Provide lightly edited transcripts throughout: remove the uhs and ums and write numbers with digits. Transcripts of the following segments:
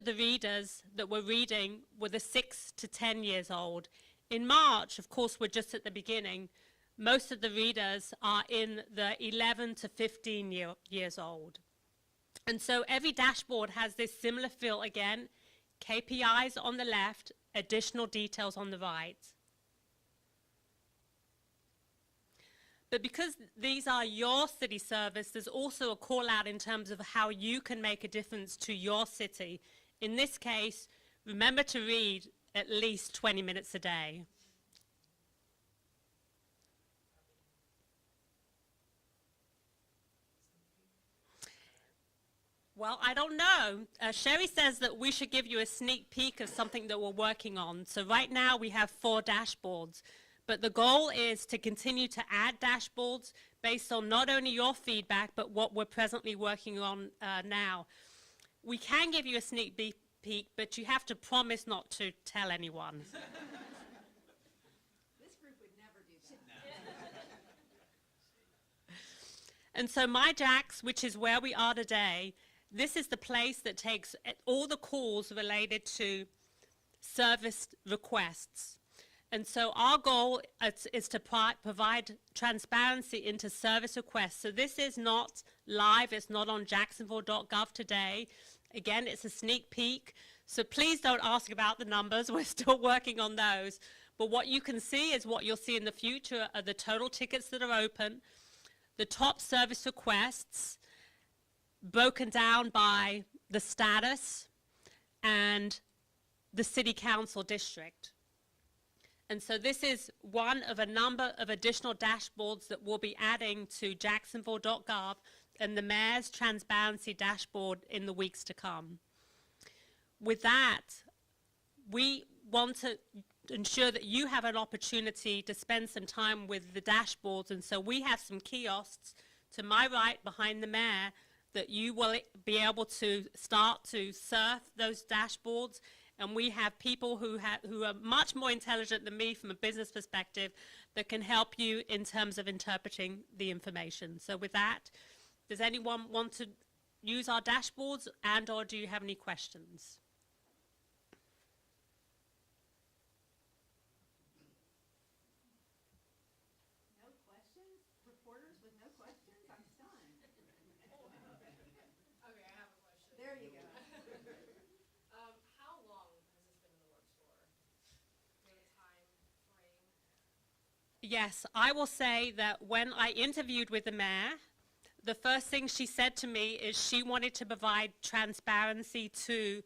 the readers that were reading were the 6 to 10 years old. In March, of course, we're just at the beginning. Most of the readers are in the 11 to 15 years old. And so every dashboard has this similar feel again, KPIs on the left, additional details on the right. But because these are your city service, there's also a call out in terms of how you can make a difference to your city. In this case, remember to read at least 20 minutes a day. Well, I don't know. Sherry says that we should give you a sneak peek of something that we're working on. So right now we have 4 dashboards. But the goal is to continue to add dashboards based on not only your feedback, but what we're presently working on now. We can give you a sneak peek, but you have to promise not to tell anyone. This group would never do that. And so MyJax, which is where we are today, this is the place that takes all the calls related to service requests. And so our goal is to provide transparency into service requests. So this is not live, it's not on jacksonville.gov today. Again, it's a sneak peek. So please don't ask about the numbers, we're still working on those. But what you can see is what you'll see in the future are the total tickets that are open, the top service requests, broken down by the status and the city council district. And so this is one of a number of additional dashboards that we'll be adding to jacksonville.gov and the Mayor's Transparency Dashboard in the weeks to come. With that, we want to ensure that you have an opportunity to spend some time with the dashboards, and so we have some kiosks to my right behind the Mayor that you will be able to start to surf those dashboards. And we have people who are much more intelligent than me from a business perspective that can help you in terms of interpreting the information. So with that, does anyone want to use our dashboards, and or do you have any questions? No questions? Reporters with no questions? I'm stunned. Okay, I have a question. There you go. How long has this been in the works for? Do you have a time frame? Yes, I will say that when I interviewed with the Mayor, the first thing she said to me is she wanted to provide transparency to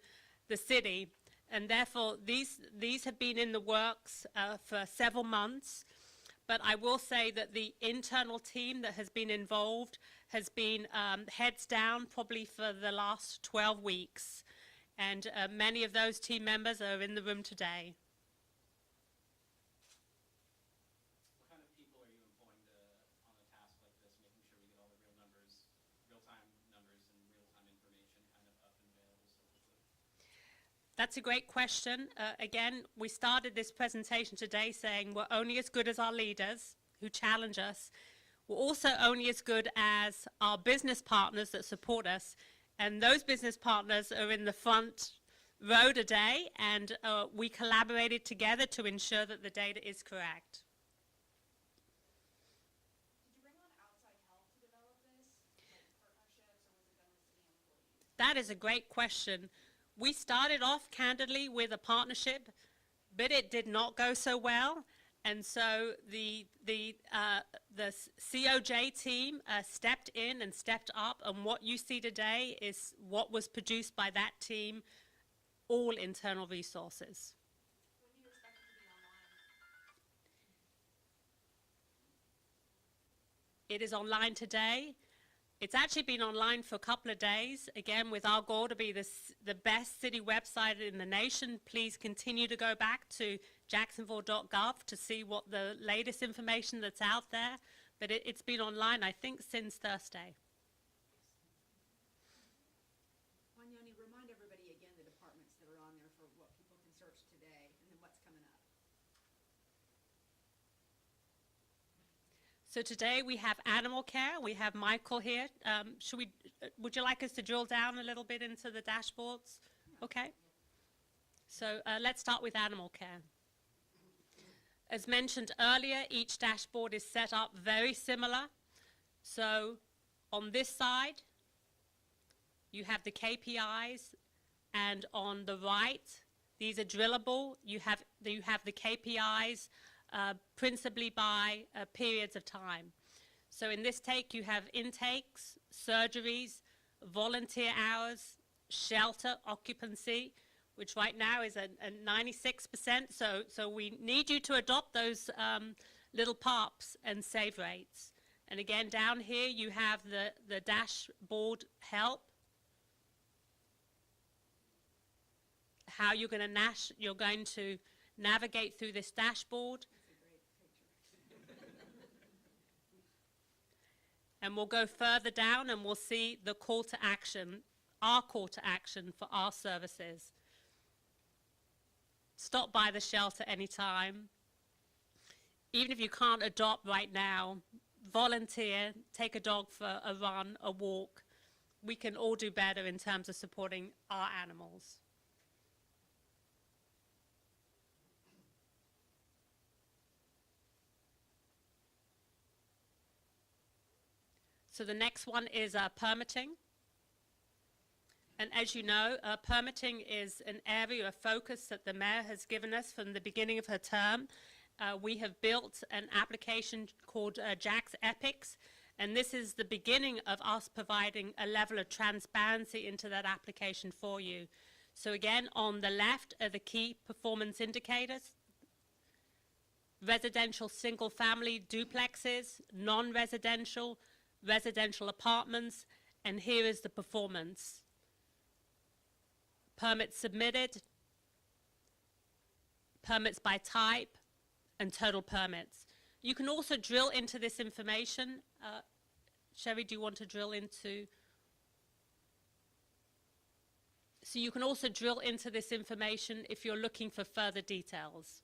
the city, and therefore these have been in the works for several months. But I will say that the internal team that has been involved has been heads down probably for the last 12 weeks. And many of those team members are in the room today. What kind of people are you employing on a task like this, making sure we get all the real numbers, real-time numbers and real-time information kind of up and available so quickly? That's a great question. Again, we started this presentation today saying we're only as good as our leaders who challenge us. We're also only as good as our business partners that support us. And those business partners are in the front row today, and we collaborated together to ensure that the data is correct. Did you bring on outside help to develop this, like partnerships, or was it done with city employees? That is a great question. We started off candidly with a partnership, but it did not go so well. And so the COJ team stepped in and stepped up, and what you see today is what was produced by that team, all internal resources. When do you expect it to be online? It is online today. It's actually been online for a couple of days, again, with our goal to be the best city website in the nation. Please continue to go back to jacksonville.gov to see what the latest information that's out there. But it's been online, I think, since Thursday. Wanyonyi, remind everybody again the departments that are on there for what people can search today and then what's coming up. So today we have animal care. We have Michael here. Would you like us to drill down a little bit into the dashboards? Okay. So let's start with animal care. As mentioned earlier, each dashboard is set up very similar. So on this side, you have the KPIs, and on the right, these are drillable. You have the KPIs principally by periods of time. So in this take, you have intakes, surgeries, volunteer hours, shelter occupancy, which right now is at 96%. So we need you to adopt those little pops and save rates. And again, down here, you have the dashboard help. How you're going to navigate through this dashboard. And we'll go further down and we'll see the call to action, our call to action for our services. Stop by the shelter anytime. Even if you can't adopt right now, volunteer, take a dog for a run, a walk. We can all do better in terms of supporting our animals. So the next one is permitting. And as you know, permitting is an area of focus that the mayor has given us from the beginning of her term. We have built an application called Jack's Epics, and this is the beginning of us providing a level of transparency into that application for you. So again, on the left are the key performance indicators: residential single-family duplexes, non-residential, residential apartments, and here is the performance. Permits submitted, permits by type, and total permits. You can also drill into this information. Sherry, do you want to drill into? So you can also drill into this information if you're looking for further details.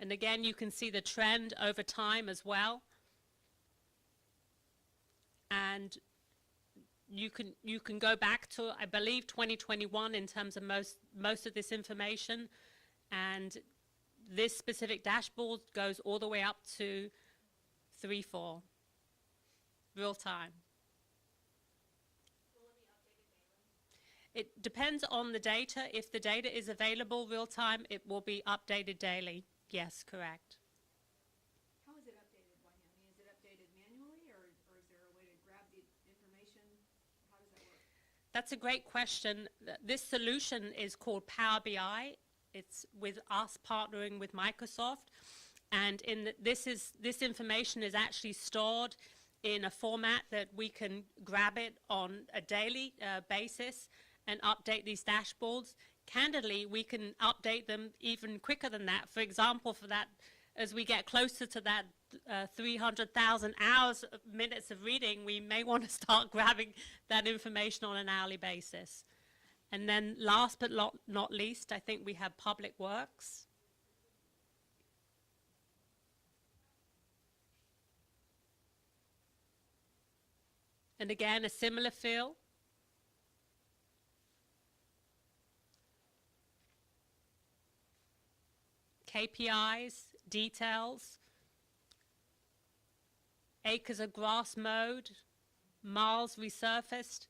And again, you can see the trend over time as well. And you can go back to, I believe, 2021 in terms of most of this information. And this specific dashboard goes all the way up to 3-4, real time. Will it be updated daily? It depends on the data. If the data is available real time, it will be updated daily. Yes, correct. How is it updated, Wanyonyi? Is it updated manually, or is there a way to grab the information? How does that work? That's a great question. This solution is called Power BI. It's with us partnering with Microsoft. And this information is actually stored in a format that we can grab it on a daily basis and update these dashboards. Candidly, we can update them even quicker than that. For example, for that, as we get closer to that 300,000 minutes of reading, we may want to start grabbing that information on an hourly basis. And then last but not least, I think we have Public Works. And again, a similar feel. KPIs, details, acres of grass mowed, miles resurfaced,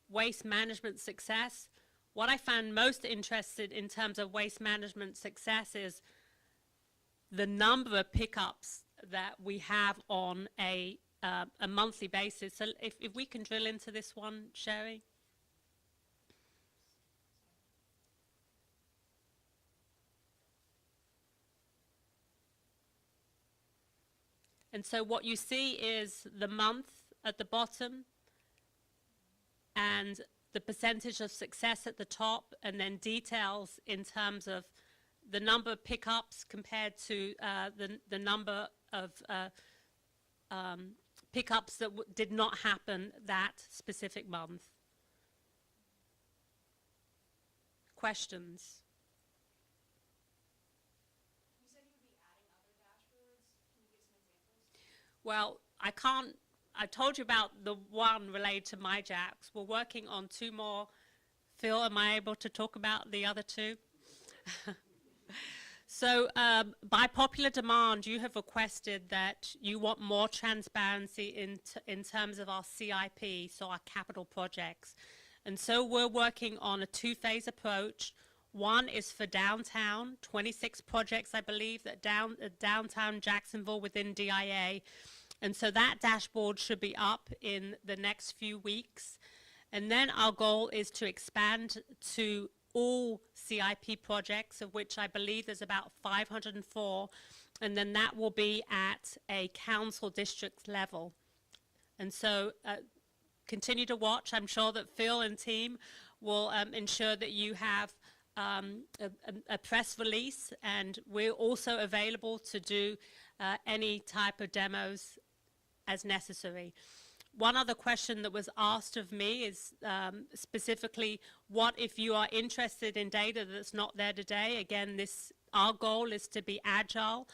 waste management success. What I found most interested in terms of waste management success is the number of pickups that we have on a monthly basis. So if we can drill into this one, Sherry. And so what you see is the month at the bottom and the percentage of success at the top, and then details in terms of the number of pickups compared to the number of pickups that did not happen that specific month. Questions? You said you would be adding other dashboards. Can you give some examples? Well, I told you about the one related to my jacks. We're working on 2 more. Phil, am I able to talk about the other 2? So by popular demand, you have requested that you want more transparency in terms of our CIP, so our capital projects. And so we're working on a 2-phase approach. One is for downtown, 26 projects, I believe, that downtown Jacksonville within DIA. And so that dashboard should be up in the next few weeks. And then our goal is to expand to all CIP projects, of which I believe there's about 504, and then that will be at a council district level. And so continue to watch. I'm sure that Phil and team will ensure that you have a press release, and we're also available to do any type of demos as necessary. One other question that was asked of me is specifically, what if you are interested in data that's not there today? Again, our goal is to be agile,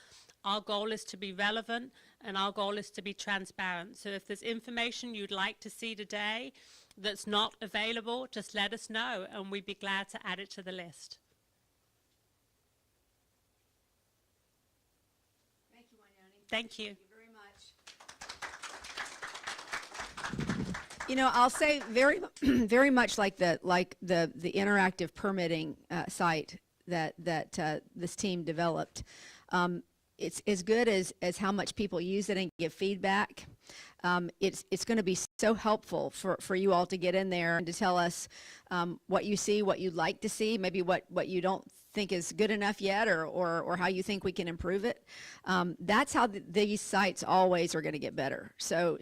our goal is to be relevant, and our goal is to be transparent. So if there's information you'd like to see today that's not available, just let us know, and we'd be glad to add it to the list. Thank you, Wanyonyi. Thank you. Thank you very much. You know, I'll say very much like the interactive permitting site that this team developed. It's as good as how much people use it and give feedback. It's going to be so helpful for you all to get in there and to tell us what you see, what you'd like to see, maybe what you don't think is good enough yet, or how you think we can improve it. That's how these sites always are going to get better. So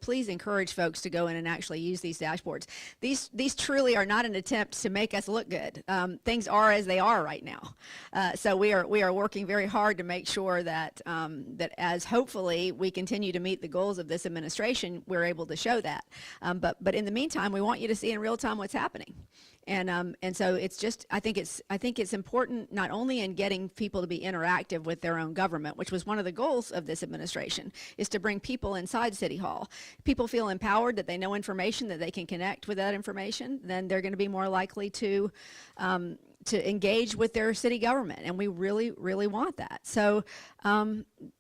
please encourage folks to go in and actually use these dashboards. These truly are not an attempt to make us look good. Things are as they are right now. So we are working very hard to make sure that that as hopefully we continue to meet the goals of this administration, we're able to show that. But in the meantime, we want you to see in real time what's happening. And so it's just, I think it's important not only in getting people to be interactive with their own government, which was one of the goals of this administration, is to bring people inside City Hall. People feel empowered that they know information, that they can connect with that information, then they're going to be more likely to engage with their city government, and we really, really want that. So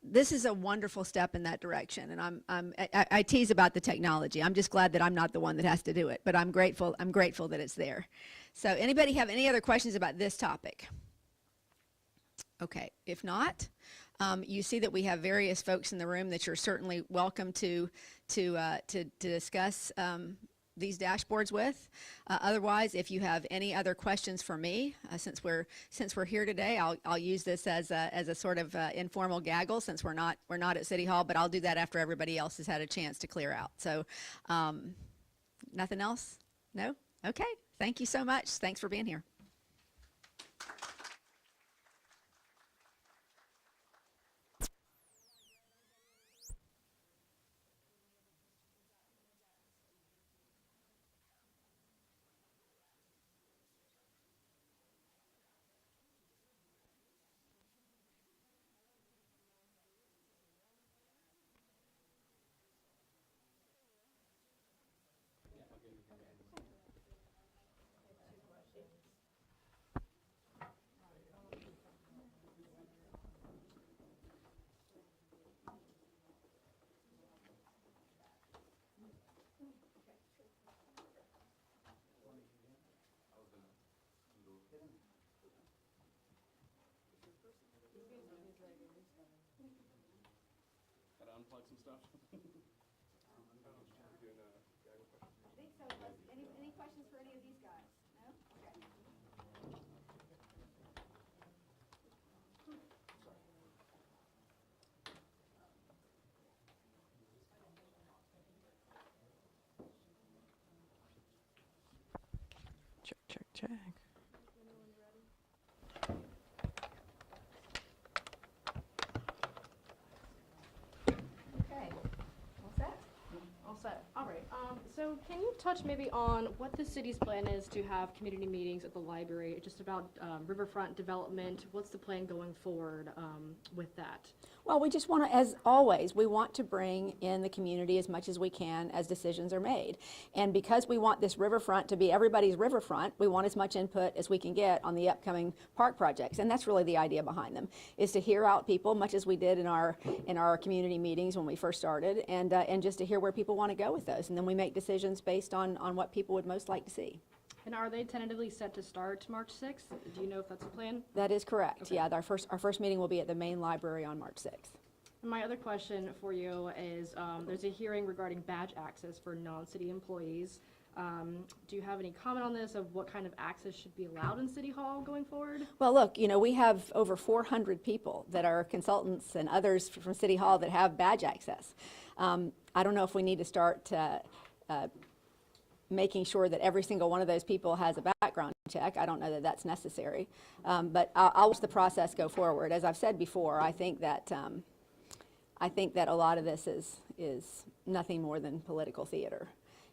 this is a wonderful step in that direction, and I tease about the technology. I'm just glad that I'm not the one that has to do it, but I'm grateful that it's there. So anybody have any other questions about this topic? Okay, if not, you see that we have various folks in the room that you're certainly welcome to discuss these dashboards with. Otherwise, if you have any other questions for me, since we're here today, I'll use this as a sort of informal gaggle, since we're not at City Hall, but I'll do that after everybody else has had a chance to clear out. So nothing else? No? Okay. Thank you so much. Thanks for being here. Gotta unplug some stuff. I think so. Any questions for any of these guys? No? Okay. Check, check, check. Okay. All set? All set. All right. So can you touch maybe on what the city's plan is to have community meetings at the library, just about riverfront development? What's the plan going forward with that? Well, we just want to, as always, we want to bring in the community as much as we can as decisions are made. And because we want this riverfront to be everybody's riverfront, we want as much input as we can get on the upcoming park projects. And that's really the idea behind them, is to hear out people, much as we did in our community meetings when we first started, and just to hear where people want to go with those. And then we make decisions based on what people would most like to see. And are they tentatively set to start March 6th? Do you know if that's a plan? That is correct. Okay. Yeah, our first meeting will be at the main library on March 6th. And my other question for you is, there's a hearing regarding badge access for non-city employees. Do you have any comment on this, of what kind of access should be allowed in City Hall going forward? Well, look, we have over 400 people that are consultants and others from City Hall that have badge access. I don't know if we need to start making sure that every single one of those people has a background check. I don't know that that's necessary. But I'll watch the process go forward. As I've said before, I think that a lot of this is nothing more than political theater.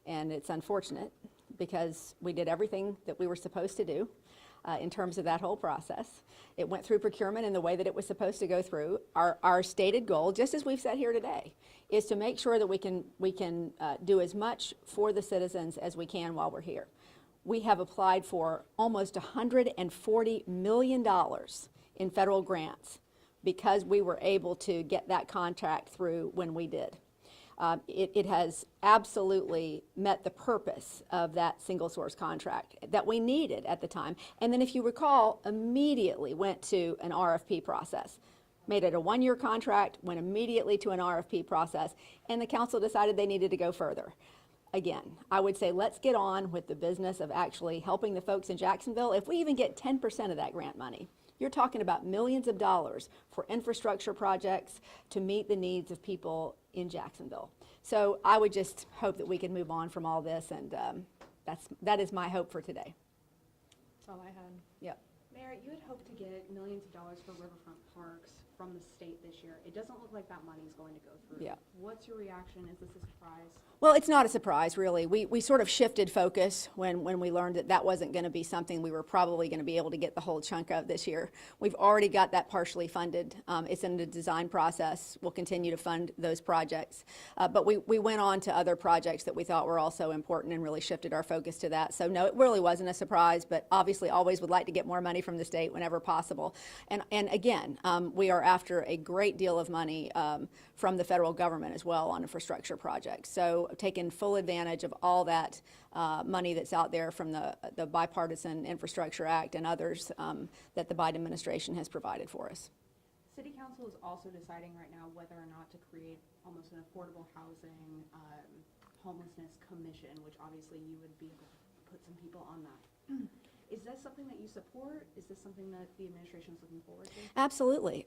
And it's unfortunate because we did everything that we were supposed to do in terms of that whole process. It went through procurement in the way that it was supposed to go through. Our stated goal, just as we've said here today, is to make sure that we can do as much for the citizens as we can while we're here. We have applied for almost $140 million in federal grants because we were able to get that contract through when we did. It has absolutely met the purpose of that single source contract that we needed at the time. And then, if you recall, immediately went to an RFP process. Made it a one-year contract, went immediately to an RFP process, and the council decided they needed to go further. Again, I would say let's get on with the business of actually helping the folks in Jacksonville. If we even get 10% of that grant money, you're talking about millions of dollars for infrastructure projects to meet the needs of people in Jacksonville. So I would just hope that we can move on from all this, and that is my hope for today. That's all I had. Yep. Mayor, you had hoped to get millions of dollars for riverfront parks from the state this year. It doesn't look like that money is going to go through. Yeah. What's your reaction? Is this a surprise? Well, it's not a surprise, really. We sort of shifted focus when we learned that wasn't going to be something we were probably going to be able to get the whole chunk of this year. We've already got that partially funded. It's in the design process. We'll continue to fund those projects. But we went on to other projects that we thought were also important and really shifted our focus to that. So no, it really wasn't a surprise, but obviously always would like to get more money from the state whenever possible. And again, we are after a great deal of money from the federal government as well on infrastructure projects. So taking full advantage of all that money that's out there from the Bipartisan Infrastructure Act and others that the Biden administration has provided for us. City Council is also deciding right now whether or not to create almost an affordable housing homelessness commission, which obviously you would be able to put some people on that. Is that something that you support? Is this something that the administration is looking forward to? Absolutely.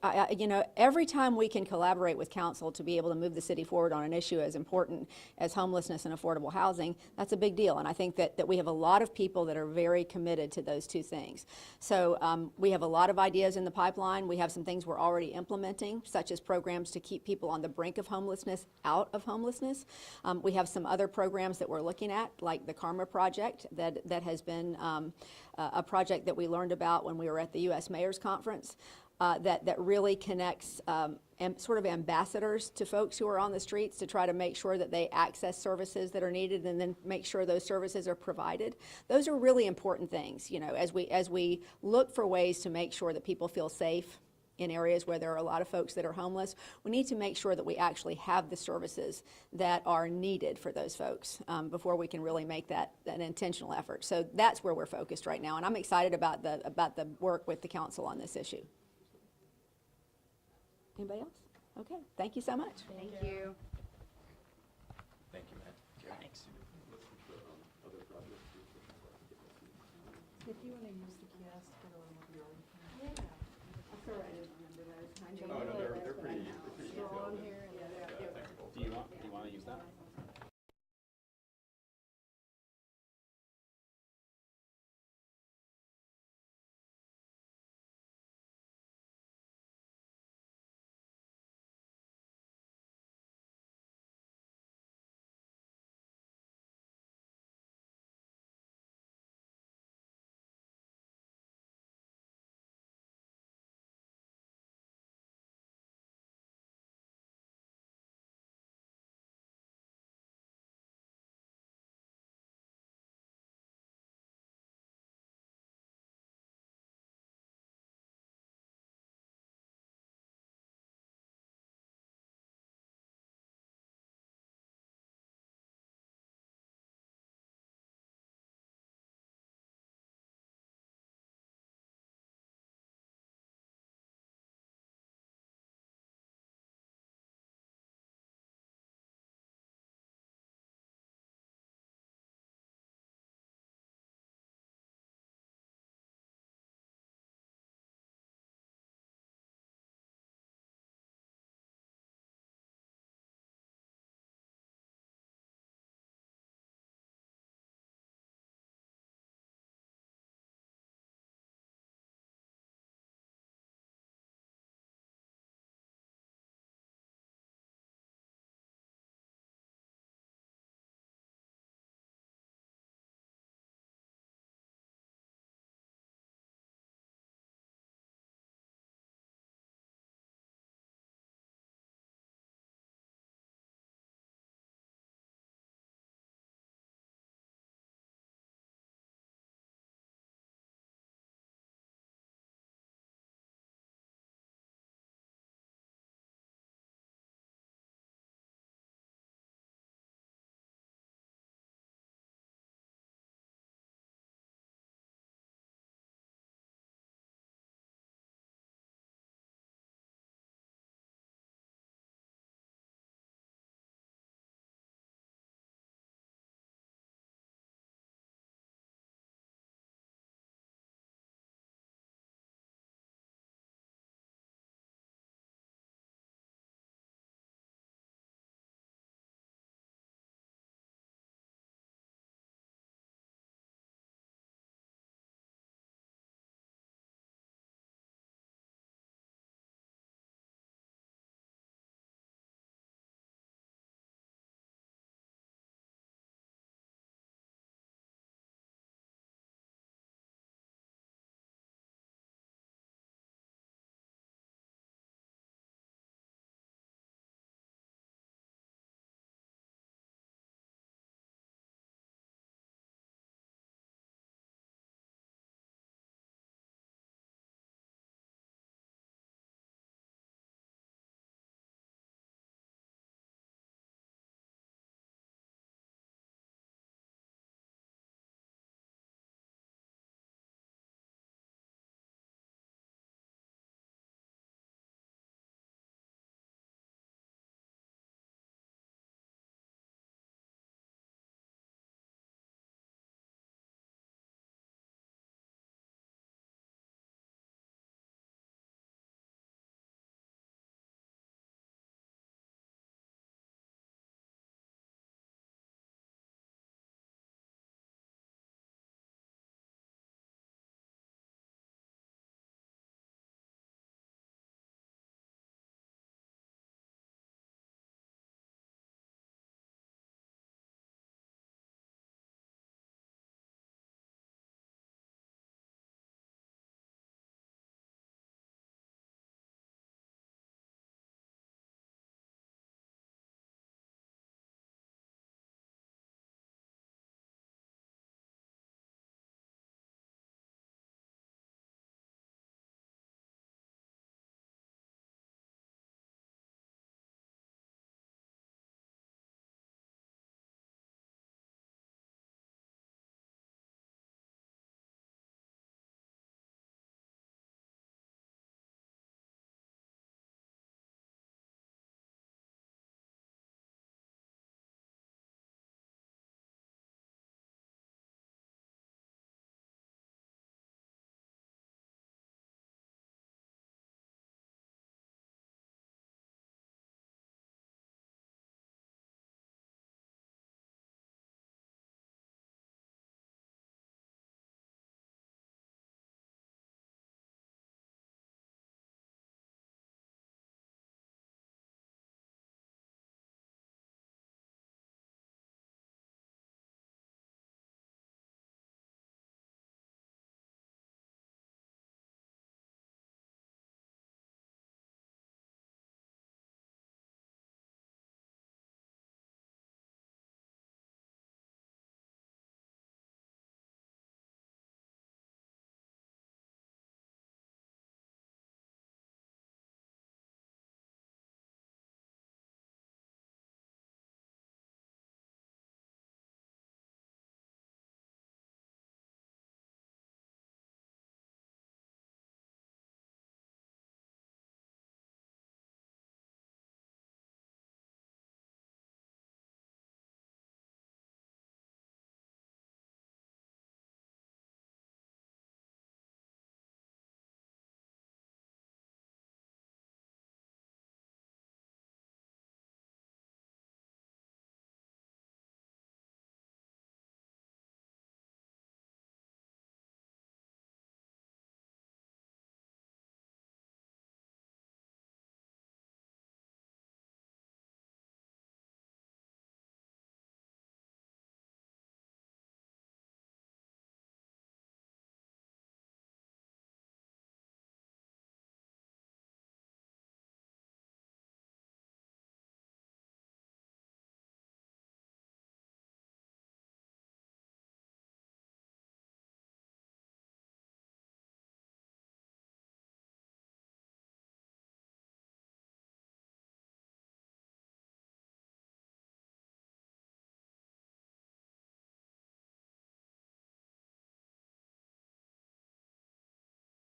Every time we can collaborate with council to be able to move the city forward on an issue as important as homelessness and affordable housing, that's a big deal. And I think that we have a lot of people that are very committed to those two things. So we have a lot of ideas in the pipeline. We have some things we're already implementing, such as programs to keep people on the brink of homelessness out of homelessness. We have some other programs that we're looking at, like the Karma Project, that has been a project that we learned about when we were at the U.S. Mayor's Conference that really connects sort of ambassadors to folks who are on the streets to try to make sure that they access services that are needed and then make sure those services are provided. Those are really important things, as we look for ways to make sure that people feel safe in areas where there are a lot of folks that are homeless. We need to make sure that we actually have the services that are needed for those folks before we can really make that an intentional effort. So that's where we're focused right now, and I'm excited about the work with the council on this issue. Anybody else? Okay, thank you so much. Thank you. Thank you, Matt. Thanks. If you want to use the kiosk to go in with your own. Yeah. Sorry, I didn't remember those. Oh, no, they're pretty detailed. On here.